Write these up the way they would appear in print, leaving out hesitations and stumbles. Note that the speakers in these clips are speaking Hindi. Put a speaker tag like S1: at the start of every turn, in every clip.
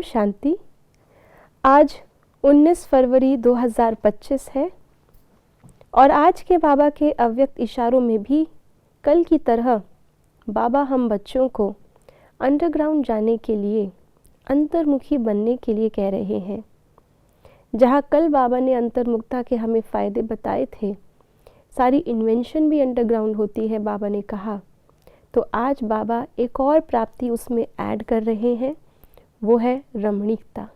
S1: शांति। आज 19 फरवरी 2025 है और आज के बाबा के अव्यक्त इशारों में भी कल की तरह बाबा हम बच्चों को अंडरग्राउंड जाने के लिए, अंतर्मुखी बनने के लिए कह रहे हैं। जहाँ कल बाबा ने अंतर्मुखता के हमें फ़ायदे बताए थे, सारी इन्वेंशन भी अंडरग्राउंड होती है बाबा ने कहा, तो आज बाबा एक और प्राप्ति उसमें ऐड कर रहे हैं, वो है रमणीकता।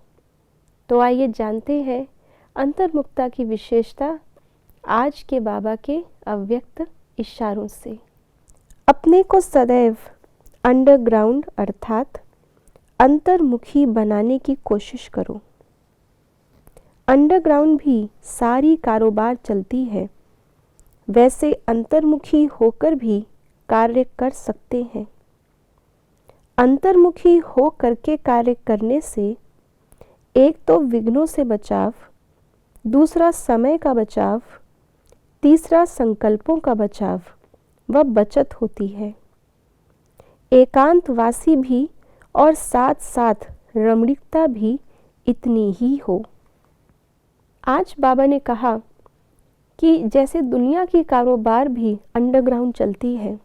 S1: तो आइए जानते हैं अंतर्मुखता की विशेषता आज के बाबा के अव्यक्त इशारों से। अपने को सदैव अंडरग्राउंड अर्थात अंतर्मुखी बनाने की कोशिश करो। अंडरग्राउंड भी सारी कारोबार चलती है, वैसे अंतर्मुखी होकर भी कार्य कर सकते हैं। अंतर्मुखी हो करके कार्य करने से एक तो विघ्नों से बचाव, दूसरा समय का बचाव, तीसरा संकल्पों का बचाव व बचत होती है। एकांतवासी भी और साथ साथ रमणीकता भी इतनी ही हो। आज बाबा ने कहा कि जैसे दुनिया की कारोबार भी अंडरग्राउंड चलती है,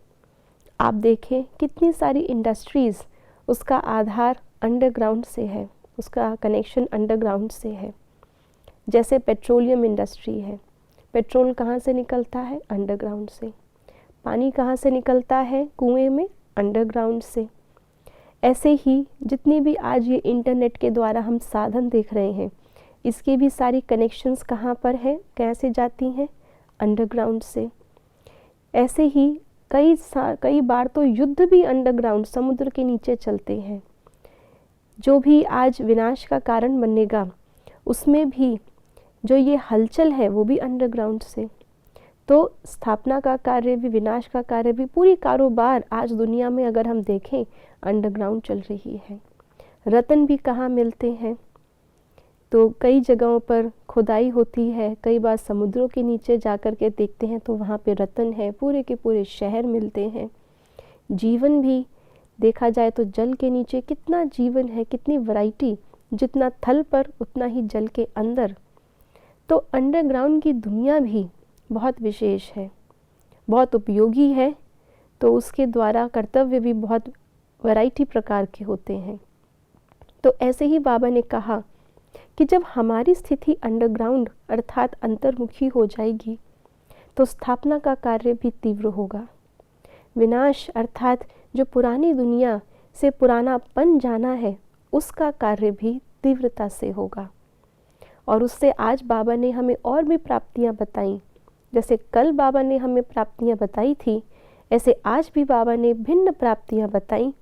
S1: आप देखें कितनी सारी इंडस्ट्रीज़, उसका आधार अंडरग्राउंड से है, उसका कनेक्शन अंडरग्राउंड से है। जैसे पेट्रोलियम इंडस्ट्री है, पेट्रोल कहाँ से निकलता है? अंडरग्राउंड से। पानी कहाँ से निकलता है? कुएं में, अंडरग्राउंड से। ऐसे ही जितनी भी आज ये इंटरनेट के द्वारा हम साधन देख रहे हैं, इसकी भी सारी कनेक्शंस कहाँ पर हैं, कैसे जाती हैं? अंडरग्राउंड से। ऐसे ही कई बार तो युद्ध भी अंडरग्राउंड समुद्र के नीचे चलते हैं। जो भी आज विनाश का कारण बनेगा, उसमें भी जो ये हलचल है वो भी अंडरग्राउंड से। तो स्थापना का कार्य भी, विनाश का कार्य भी, पूरी कारोबार आज दुनिया में अगर हम देखें अंडरग्राउंड चल रही है। रत्न भी कहाँ मिलते हैं? तो कई जगहों पर खुदाई होती है, कई बार समुद्रों के नीचे जाकर के देखते हैं तो वहाँ पे रत्न है, पूरे के पूरे शहर मिलते हैं। जीवन भी देखा जाए तो जल के नीचे कितना जीवन है, कितनी वैरायटी, जितना थल पर उतना ही जल के अंदर। तो अंडरग्राउंड की दुनिया भी बहुत विशेष है, बहुत उपयोगी है, तो उसके द्वारा कर्तव्य भी बहुत वैरायटी प्रकार के होते हैं। तो ऐसे ही बाबा ने कहा कि जब हमारी स्थिति अंडरग्राउंड अर्थात अंतर्मुखी हो जाएगी, तो स्थापना का कार्य भी तीव्र होगा। विनाश अर्थात जो पुरानी दुनिया से पुरानापन जाना है, उसका कार्य भी तीव्रता से होगा। और उससे आज बाबा ने हमें और भी प्राप्तियां बताई। जैसे कल बाबा ने हमें प्राप्तियां बताई थी, ऐसे आज भी बाबा ने भिन्न प्राप्तियां बताई,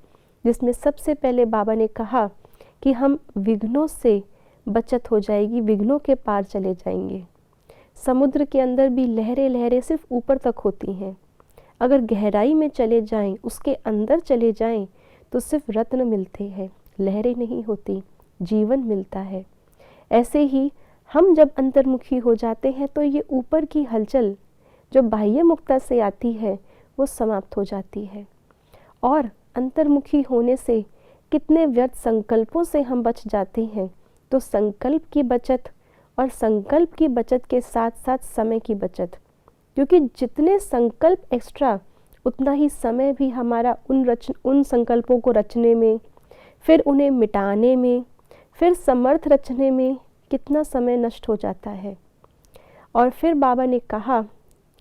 S1: जिसमें सबसे पहले बाबा ने कहा कि हम विघ्नों से बचत हो जाएगी, विघ्नों के पार चले जाएंगे। समुद्र के अंदर भी लहरें लहरें सिर्फ ऊपर तक होती हैं, अगर गहराई में चले जाएं, उसके अंदर चले जाएं, तो सिर्फ रत्न मिलते हैं, लहरें नहीं होती, जीवन मिलता है। ऐसे ही हम जब अंतर्मुखी हो जाते हैं तो ये ऊपर की हलचल जो बाह्य मुक्ता से आती है वो समाप्त हो जाती है। और अंतर्मुखी होने से कितने व्यर्थ संकल्पों से हम बच जाते हैं। तो संकल्प की बचत, और संकल्प की बचत के साथ साथ समय की बचत, क्योंकि जितने संकल्प एक्स्ट्रा उतना ही समय भी हमारा उन संकल्पों को रचने में, फिर उन्हें मिटाने में, फिर समर्थ रचने में कितना समय नष्ट हो जाता है। और फिर बाबा ने कहा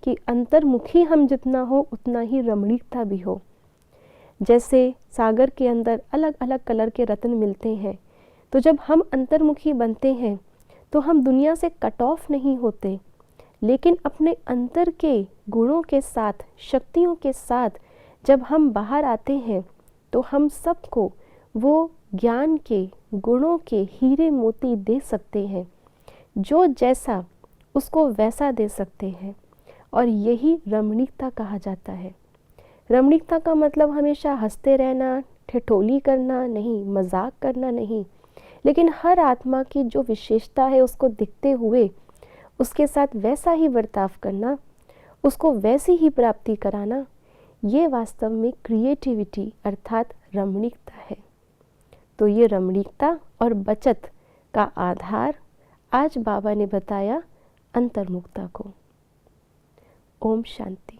S1: कि अंतर्मुखी हम जितना हो उतना ही रमणीकता भी हो। जैसे सागर के अंदर अलग अलग कलर के रत्न मिलते हैं, तो जब हम अंतर्मुखी बनते हैं तो हम दुनिया से कट ऑफ नहीं होते, लेकिन अपने अंतर के गुणों के साथ, शक्तियों के साथ जब हम बाहर आते हैं तो हम सबको वो ज्ञान के, गुणों के हीरे मोती दे सकते हैं, जो जैसा उसको वैसा दे सकते हैं। और यही रमणीकता कहा जाता है। रमणीकता का मतलब हमेशा हंसते रहना, ठिठोली करना नहीं, मजाक करना नहीं, लेकिन हर आत्मा की जो विशेषता है उसको दिखते हुए उसके साथ वैसा ही बर्ताव करना, उसको वैसी ही प्राप्ति कराना, ये वास्तव में क्रिएटिविटी अर्थात रमणीकता है। तो ये रमणीकता और बचत का आधार आज बाबा ने बताया अंतर्मुखता को। ओम शांति।